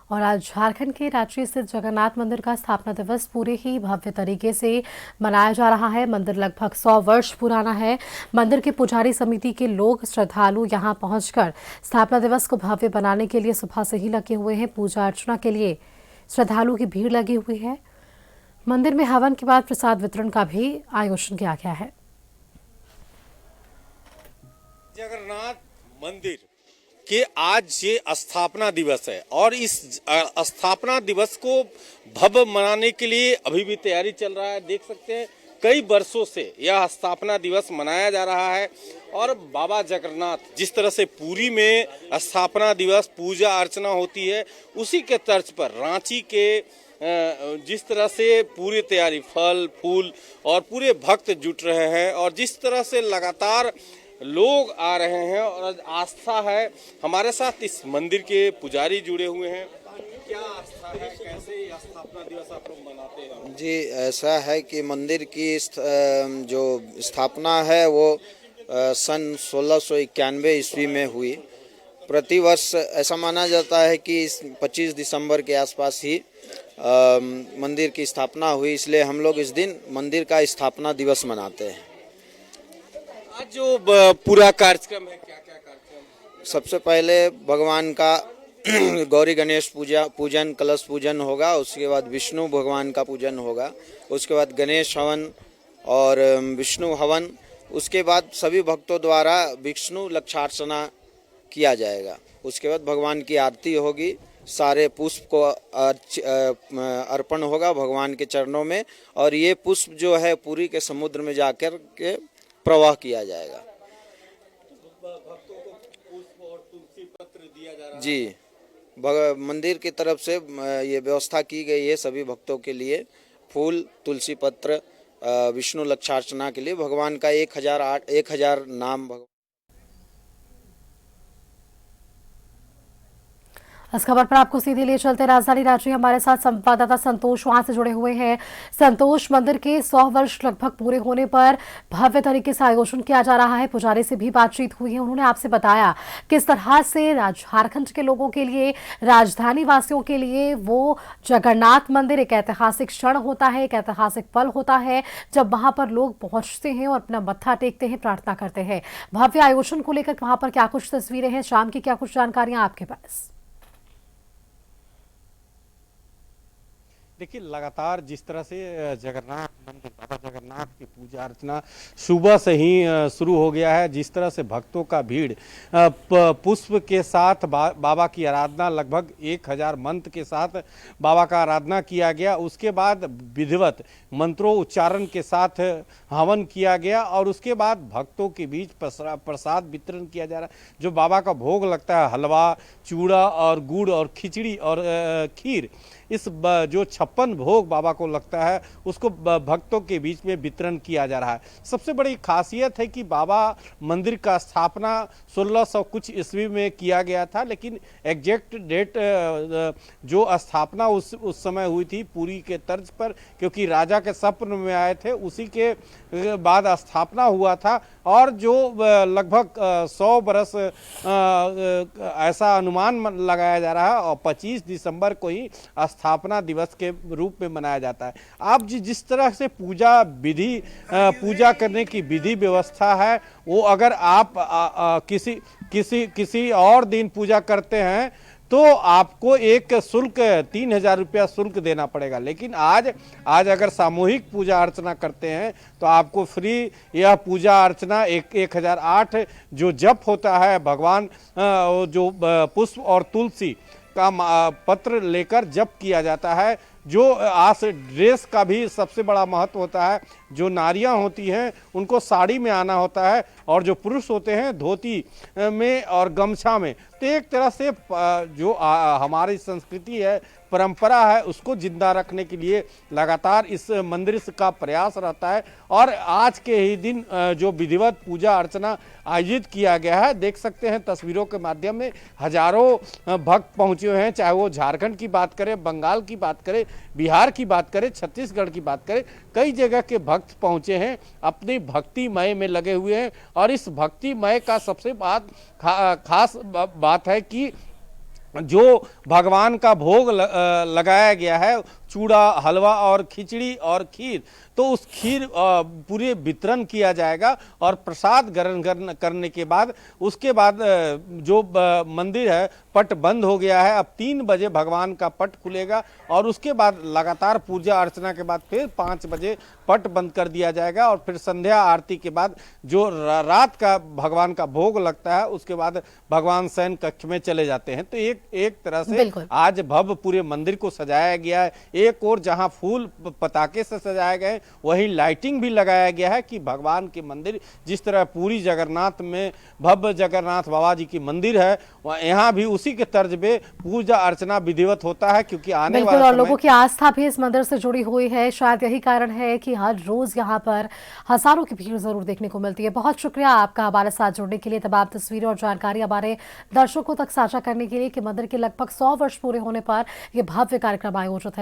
और आज झारखंड के रांची स्थित जगन्नाथ मंदिर का स्थापना दिवस पूरे ही भव्य तरीके से मनाया जा रहा है। मंदिर लगभग 100 वर्ष पुराना है। मंदिर के पुजारी समिति के लोग श्रद्धालु यहां पहुंचकर स्थापना दिवस को भव्य बनाने के लिए सुबह से ही लगे हुए हैं। पूजा अर्चना के लिए श्रद्धालुओं की भीड़ लगी हुई है। मंदिर में हवन के बाद प्रसाद वितरण का भी आयोजन किया गया है। जगन्नाथ मंदिर कि आज ये स्थापना दिवस है और इस स्थापना दिवस को भव्य मनाने के लिए अभी भी तैयारी चल रहा है। देख सकते हैं कई वर्षों से यह स्थापना दिवस मनाया जा रहा है और बाबा जगन्नाथ जिस तरह से पुरी में स्थापना दिवस पूजा अर्चना होती है उसी के तर्ज पर रांची के जिस तरह से पूरी तैयारी फल फूल और पूरे भक्त जुट रहे हैं और जिस तरह से लगातार लोग आ रहे हैं और आस्था है। हमारे साथ इस मंदिर के पुजारी जुड़े हुए हैं। क्या आस्था है, कैसे स्थापना दिवस आप लोग मनाते हैं? जी, ऐसा है कि मंदिर की जो स्थापना है वो सन 1691 ईस्वी में हुई। प्रतिवर्ष ऐसा माना जाता है कि 25 दिसंबर के आसपास ही मंदिर की स्थापना हुई, इसलिए हम लोग इस दिन मंदिर का स्थापना दिवस मनाते हैं। आज जो पूरा कार्यक्रम है, क्या क्या कार्यक्रम? सबसे पहले भगवान का गौरी गणेश पूजन कलश पूजन होगा, उसके बाद विष्णु भगवान का पूजन होगा, उसके बाद गणेश हवन और विष्णु हवन, उसके बाद सभी भक्तों द्वारा विष्णु लक्षार्चना किया जाएगा। उसके बाद भगवान की आरती होगी, सारे पुष्प को अर्पण होगा भगवान के चरणों में और ये पुष्प जो है पुरी के समुद्र में जाकर के प्रवाह किया जाएगा। भक्तों को पुष्प और तुलसी पत्र दिया जा रहा है। जी, मंदिर की तरफ से ये व्यवस्था की गई है सभी भक्तों के लिए। फूल, तुलसी पत्र, विष्णु लक्षार्चना के लिए भगवान का 1000 नाम। इस खबर पर आपको सीधे ले चलते राजधानी रांची। हमारे साथ संवाददाता संतोष वहां से जुड़े हुए हैं। संतोष, मंदिर के 100 वर्ष लगभग पूरे होने पर भव्य तरीके से आयोजन किया जा रहा है। पुजारी से भी बातचीत हुई है, उन्होंने आपसे बताया किस तरह से झारखंड के लोगों के लिए, राजधानी वासियों के लिए वो जगन्नाथ मंदिर एक ऐतिहासिक क्षण होता है, एक ऐतिहासिक पल होता है जब वहां पर लोग पहुंचते हैं और अपना मत्था टेकते हैं, प्रार्थना करते हैं। भव्य आयोजन को लेकर वहां पर क्या कुछ तस्वीरें हैं, शाम की क्या कुछ जानकारियां आपके पास? देखिए, लगातार जिस तरह से जगन्नाथ मंदिर बाबा जगन्नाथ की पूजा अर्चना सुबह से ही शुरू हो गया है, जिस तरह से भक्तों का भीड़ पुष्प के साथ बाबा की आराधना, लगभग 1000 मंत्र के साथ बाबा का आराधना किया गया। उसके बाद विधिवत मंत्रों उच्चारण के साथ हवन किया गया और उसके बाद भक्तों के बीच प्रसाद वितरण किया जा रहा है। जो बाबा का भोग लगता है, हलवा, चूड़ा और गुड़ और खिचड़ी और खीर, इस जो 56 भोग बाबा को लगता है उसको भक्तों के बीच में वितरण किया जा रहा है। सबसे बड़ी खासियत है कि बाबा मंदिर का स्थापना 1600 कुछ ईस्वी में किया गया था, लेकिन एग्जैक्ट डेट जो स्थापना उस समय हुई थी पुरी के तर्ज पर, क्योंकि राजा के स्वप्न में आए थे, उसी के बाद स्थापना हुआ था और जो लगभग 100 बरस ऐसा अनुमान लगाया जा रहा है और 25 दिसंबर को ही स्थापना दिवस के रूप में मनाया जाता है। आप जिस तरह से पूजा करने की विधि व्यवस्था है, वो अगर आप किसी और दिन पूजा करते हैं तो आपको एक शुल्क 3000 रुपया शुल्क देना पड़ेगा, लेकिन आज अगर सामूहिक पूजा अर्चना करते हैं तो आपको फ्री यह पूजा अर्चना 1008 जो जप होता है, भगवान जो पुष्प और तुलसी का पत्र लेकर जप किया जाता है। जो आस ड्रेस का भी सबसे बड़ा महत्व होता है। जो नारियां होती हैं उनको साड़ी में आना होता है और जो पुरुष होते हैं धोती में और गमछा में। तो एक तरह से जो हमारी संस्कृति है, परंपरा है, उसको जिंदा रखने के लिए लगातार इस मंदिर का प्रयास रहता है। और आज के ही दिन जो विधिवत पूजा अर्चना आयोजित किया गया है, देख सकते हैं तस्वीरों के माध्यम में हजारों भक्त पहुंचे हुए हैं। चाहे वो झारखंड की बात करें, बंगाल की बात करें, बिहार की बात करें, छत्तीसगढ़ की बात करें, कई जगह के भक्त पहुंचे हैं, अपनी भक्तिमय में लगे हुए हैं। और इस भक्तिमय का सबसे खास बात है कि जो भगवान का भोग लगाया गया है, चूड़ा, हलवा और खिचड़ी और खीर, तो उस खीर पूरे वितरण किया जाएगा और प्रसाद ग्रहण करने के बाद उसके बाद जो मंदिर है पट बंद हो गया है, अब 3 बजे भगवान का पट खुलेगा और उसके बाद लगातार पूजा अर्चना के बाद फिर 5 बजे पट बंद कर दिया जाएगा और फिर संध्या आरती के बाद जो रात का भगवान का भोग लगता है उसके बाद भगवान शयन कक्ष में चले जाते हैं। तो एक तरह से आज भव्य पूरे मंदिर को सजाया गया है। एक और जहां फूल पताके से सजाए गए वहीं लाइटिंग भी लगाया गया है कि भगवान के मंदिर जिस तरह पूरी जगन्नाथ में भव्य जगन्नाथ बाबा जी की मंदिर है, यहाँ भी उसी के तर्ज पे पूजा अर्चना विधिवत होता है, क्योंकि आने वाला और लोगों की आस्था भी इस मंदिर से जुड़ी हुई है। शायद यही कारण है कि हर रोज यहाँ पर हजारों की भीड़ जरूर देखने को मिलती है। बहुत शुक्रिया आपका हमारे साथ जुड़ने के लिए, तमाम तस्वीरें और जानकारी हमारे दर्शकों तक साझा करने के लिए कि मंदिर के लगभग 100 वर्ष पूरे होने पर यह भव्य कार्यक्रम आयोजित है।